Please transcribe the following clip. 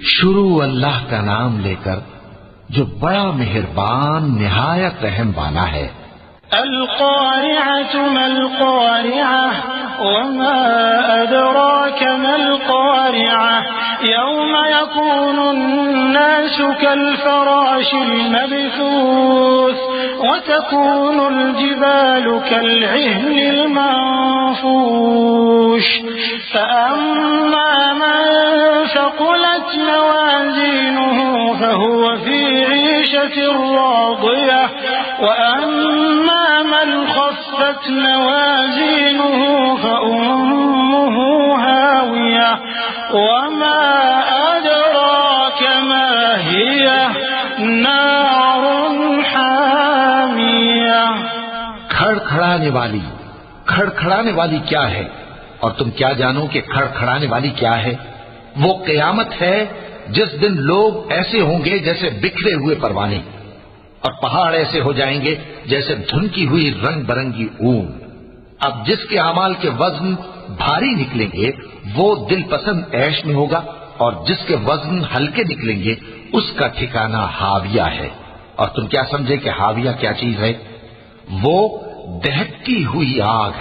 शुरू अल्लाह का नाम लेकर जो बड़ा मेहरबान निहायत रहम वाला है। अल-क़ारिअतु मल-क़ारिअह वमा अदराक मल-क़ारिअह यौम यकूनुन-नासु कल-फ़राशिल मबसूस वतकूनुल जिबालु कल-इह्निल मंफूश फ़अम्मा मन ثقلت موازينه فهو في عيشة راضية وأما من خفت موازينه فأمه هاوية وما أدراك ما هي نار حامية। खड़खड़ाने वाली क्या है, और तुम क्या जानो कि खड़खड़ाने वाली क्या है? वो क़यामत है जिस दिन लोग ऐसे होंगे जैसे बिखरे हुए परवाने, और पहाड़ ऐसे हो जाएंगे जैसे धुनकी हुई रंग बरंगी ऊन। अब जिसके अमाल के वजन भारी निकलेंगे वो दिल पसंद ऐश में होगा, और जिसके वजन हल्के निकलेंगे उसका ठिकाना हाविया है। और तुम क्या समझे कि हाविया क्या चीज है? वो दहकती हुई आग है।